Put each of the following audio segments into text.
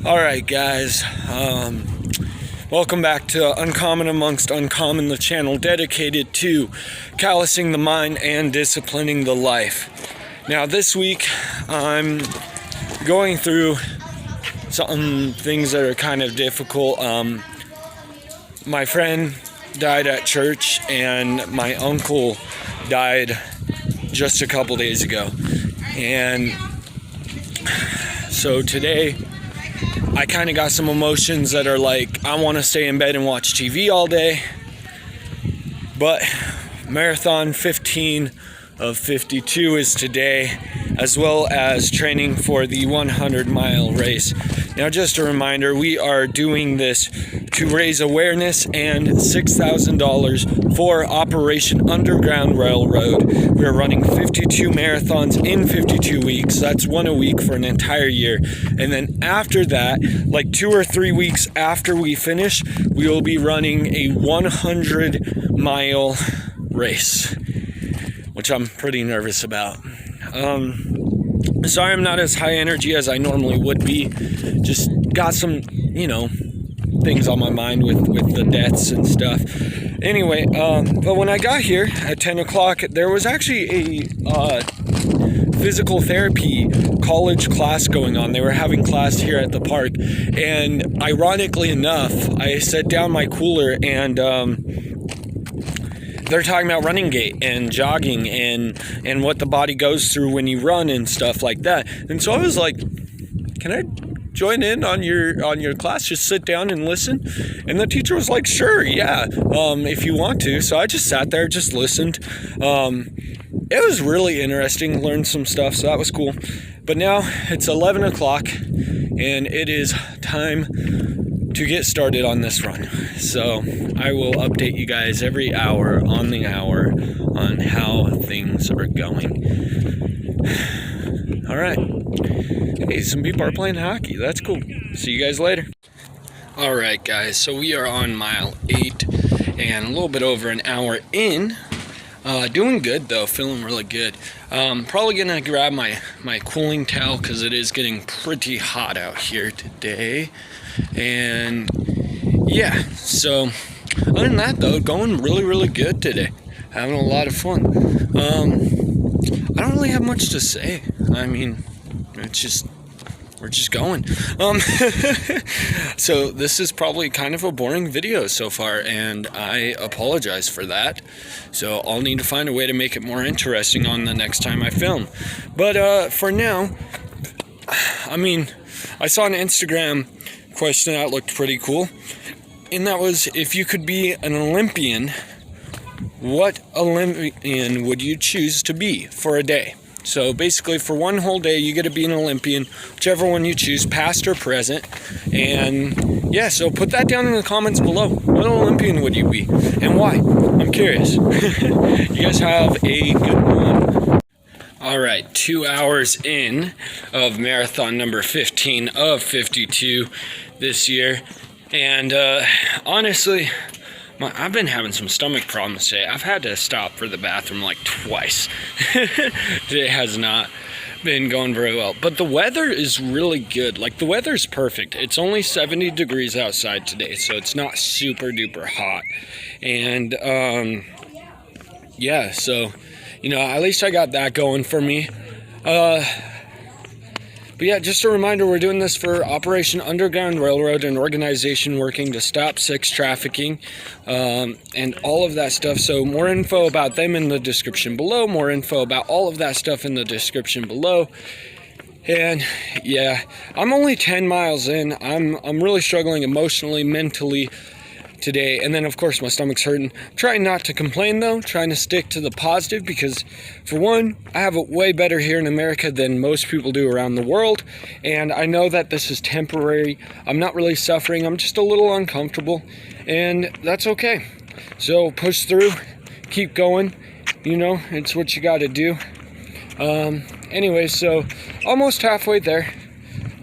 Alright guys, welcome back to Uncommon Amongst Uncommon, the channel dedicated to callousing the mind and disciplining the life. Now this week I'm going through some things that are kind of difficult. My friend died at church and my uncle died just a couple days ago. And so today I kind of got some emotions that are like, I want to stay in bed and watch TV all day. But Marathon 15 of 52 is today, as well as training for the 100-mile race. Now, just a reminder, we are doing this to raise awareness and $6,000 for Operation Underground Railroad. We're running 52 marathons in 52 weeks. That's one a week for an entire year. And then after that, like 2 or 3 weeks after we finish, we will be running a 100-mile race, which I'm pretty nervous about. Sorry I'm not as high energy as I normally would be. Just got some, things on my mind with the deaths and stuff. Anyway, but when I got here at 10 o'clock, there was actually a physical therapy college class going on. They were having class here at the park. And ironically enough, I set down my cooler and they're talking about running gait and jogging and what the body goes through when you run and stuff like that. And so I was like, can I join in on your class? Just sit down and listen. And the teacher was like, sure, yeah, if you want to. So I just sat there, just listened. It was really interesting, learned some stuff, so that was cool. But now it's 11 o'clock and it is time to get started on this run. So I will update you guys every hour on the hour on how things are going. All right. Hey, some people are playing hockey. That's cool. See you guys later. All right, guys. So we are on mile 8 and a little bit over an hour in. Doing good though, feeling really good. Probably gonna grab my cooling towel because it is getting pretty hot out here today. And yeah, so other than that though, going really good today. Having a lot of fun. I don't really have much to say. I mean, we're just going. So this is probably kind of a boring video so far, and I apologize for that. So I'll need to find a way to make it more interesting on the next time I film. But for now, I mean, I saw an Instagram question that looked pretty cool, and that was, if you could be an Olympian, what Olympian would you choose to be for a day? So basically for one whole day you get to be an Olympian, whichever one you choose, past or present. And yeah, so put that down in the comments below. What Olympian would you be and why? I'm curious. You guys have a good one. All right, 2 hours in of marathon number 15 of 52 this year. And honestly, I've been having some stomach problems today. I've had to stop for the bathroom like twice. It has not been going very well. But the weather is really good. Like, the weather's perfect. It's only 70 degrees outside today, so it's not super duper hot. And yeah, so at least I got that going for me. But yeah, just a reminder, we're doing this for Operation Underground Railroad, an organization working to stop sex trafficking and all of that stuff. So more info about them in the description below, more info about all of that stuff in the description below. And yeah, I'm only 10 miles in. I'm really struggling emotionally, mentally today, and then of course my stomach's hurting. Trying not to complain though, trying to stick to the positive, because for one, I have it way better here in America than most people do around the world, and I know that this is temporary. I'm not really suffering, I'm just a little uncomfortable, and that's okay. So push through, keep going, it's what you got to do. Anyway, so almost halfway there.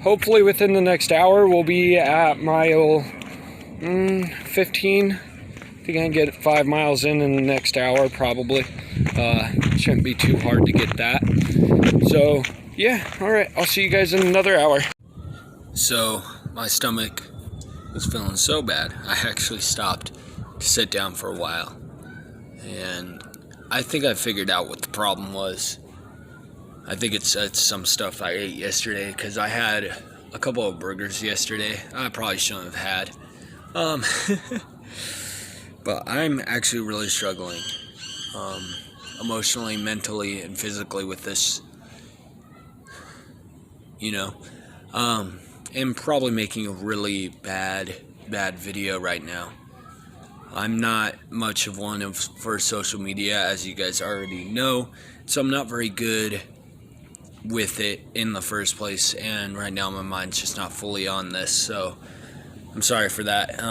Hopefully within the next hour we'll be at mile 15. I think I can get 5 miles in the next hour probably. Shouldn't be too hard to get that. So yeah, all right, I'll see you guys in another hour. So my stomach was feeling so bad, I actually stopped to sit down for a while. And I think I figured out what the problem was. I think it's some stuff I ate yesterday, because I had a couple of burgers yesterday I probably shouldn't have had. But I'm actually really struggling emotionally, mentally, and physically with this, and probably making a really bad video right now. I'm not much of one for social media, as you guys already know, so I'm not very good with it in the first place, and right now my mind's just not fully on this, so I'm sorry for that.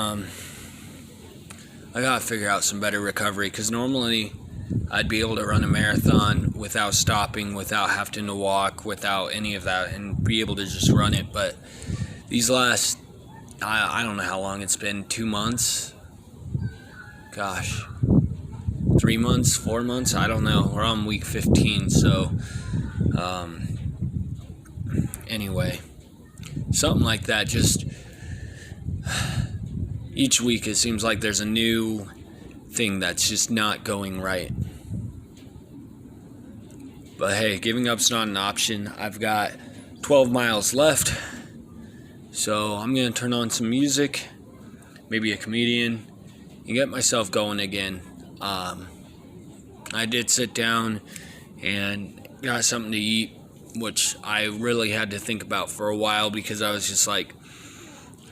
I gotta figure out some better recovery, because normally I'd be able to run a marathon without stopping, without having to walk, without any of that, and be able to just run it. But these last, I don't know how long it's been, 2 months? Gosh. 3 months, 4 months? I don't know. We're on week 15, so anyway, something like that. Just each week it seems like there's a new thing that's just not going right. But hey, giving up's not an option. I've got 12 miles left, so I'm gonna turn on some music, maybe a comedian, and get myself going again. I did sit down and got something to eat, which I really had to think about for a while, because I was just like,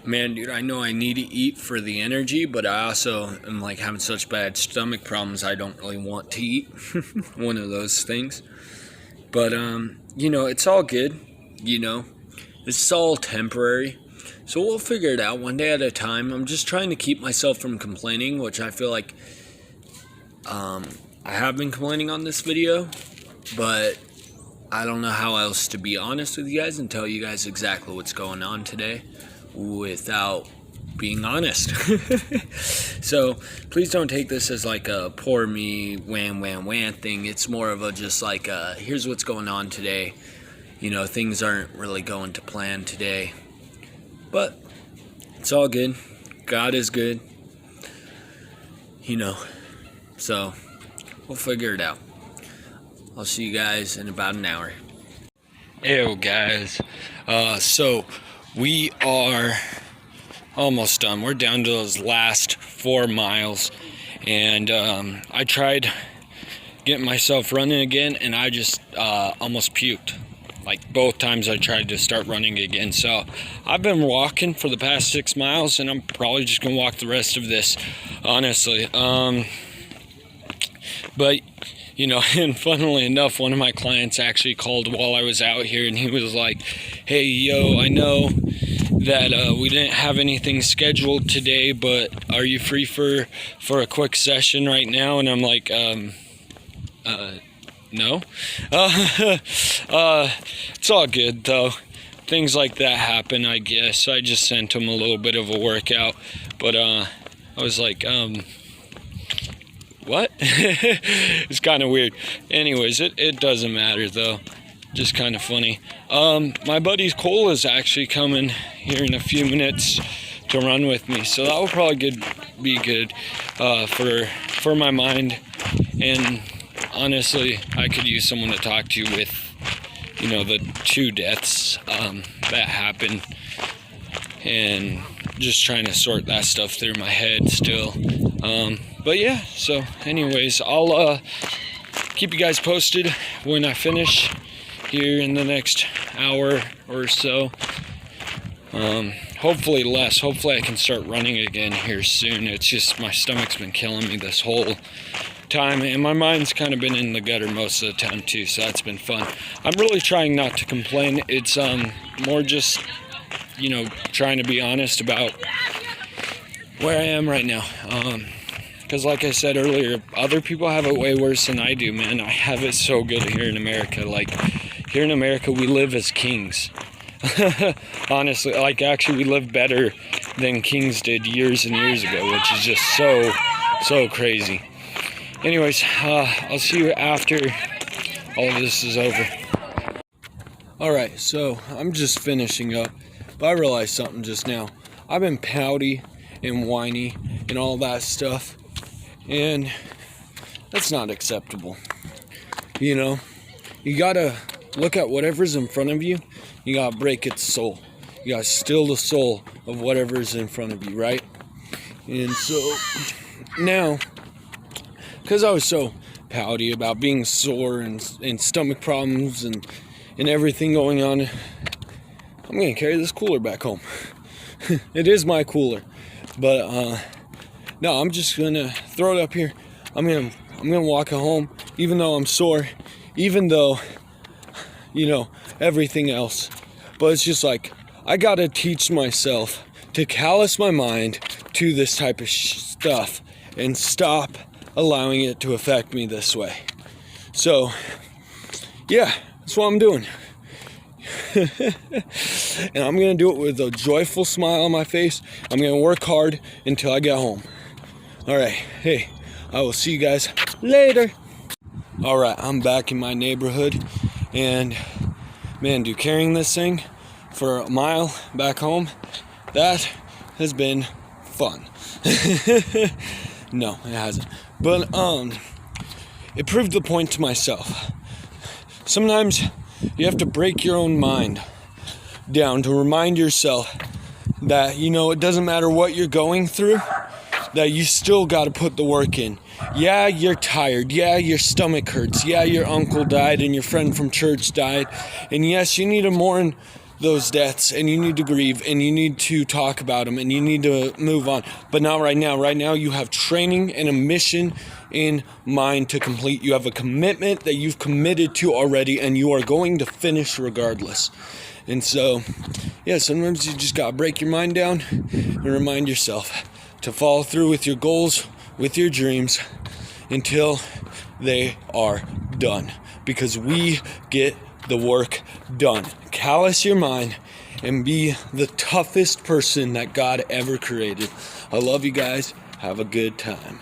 man, dude, I know I need to eat for the energy, but I also am like having such bad stomach problems I don't really want to eat. One of those things. But it's all good. It's all temporary, so we'll figure it out one day at a time. I'm just trying to keep myself from complaining, which I feel like I have been complaining on this video, but I don't know how else to be honest with you guys and tell you guys exactly what's going on today without being honest. So please don't take this as like a poor me wham thing. It's more of a just like here's what's going on today. Things aren't really going to plan today, but it's all good. God is good, so we'll figure it out. I'll see you guys in about an hour. Hey guys, so we are almost done. We're down to those last 4 miles, and I tried getting myself running again, and I just almost puked. Like both times I tried to start running again. So I've been walking for the past 6 miles, and I'm probably just gonna walk the rest of this, honestly. But and funnily enough, one of my clients actually called while I was out here, and he was like, hey, yo, I know that we didn't have anything scheduled today, but are you free for a quick session right now? And I'm like, no. It's all good, though. Things like that happen, I guess. I just sent him a little bit of a workout, but I was like, what? It's kind of weird. Anyways, it doesn't matter though. Just kind of funny. My buddy Cole is actually coming here in a few minutes to run with me, so that will probably be good for my mind. And honestly, I could use someone to talk to with, the 2 deaths that happened, and just trying to sort that stuff through my head still. But yeah, so anyways, I'll keep you guys posted when I finish here in the next hour or so. Hopefully less. Hopefully I can start running again here soon. It's just my stomach's been killing me this whole time, and my mind's kind of been in the gutter most of the time too, so that's been fun. I'm really trying not to complain. It's more just trying to be honest about where I am right now, because like I said earlier, other people have it way worse than I do, man. I have it so good here in America. Like, here in America, we live as kings. Honestly, like, actually we live better than kings did years and years ago, which is just so crazy. Anyways, I'll see you after all of this is over. Alright, so I'm just finishing up But I realized something just now. I've been pouty and whiny and all that stuff, and that's not acceptable. You know, you gotta look at whatever's in front of you. You gotta break its soul. You gotta still the soul of whatever's in front of you, right? And so now, because I was so pouty about being sore and stomach problems and everything going on, I'm gonna carry this cooler back home. It is my cooler, but no, I'm just gonna throw it up here. I'm gonna walk it home, even though I'm sore, even though, you know, everything else. But it's just like, I gotta teach myself to callous my mind to this type of stuff and stop allowing it to affect me this way. So, yeah, that's what I'm doing. And I'm gonna do it with a joyful smile on my face. I'm gonna work hard until I get home. All right, hey, I will see you guys later. All right, I'm back in my neighborhood, and man, dude, carrying this thing for a mile back home, that has been fun. No, it hasn't. But it proved the point to myself. Sometimes you have to break your own mind down to remind yourself that, you know, it doesn't matter what you're going through, that you still got to put the work in. Yeah, you're tired. Yeah, your stomach hurts. Yeah, your uncle died and your friend from church died. And yes, you need to mourn those deaths, and you need to grieve, and you need to talk about them, and you need to move on. But not right now. Right now, you have training and a mission in mind to complete. You have a commitment that you've committed to already, and you are going to finish regardless. And so, yeah, sometimes you just gotta break your mind down and remind yourself to follow through with your goals, with your dreams, until they are done. Because we get the work done. Callous your mind and be the toughest person that God ever created. I love you guys. Have a good time.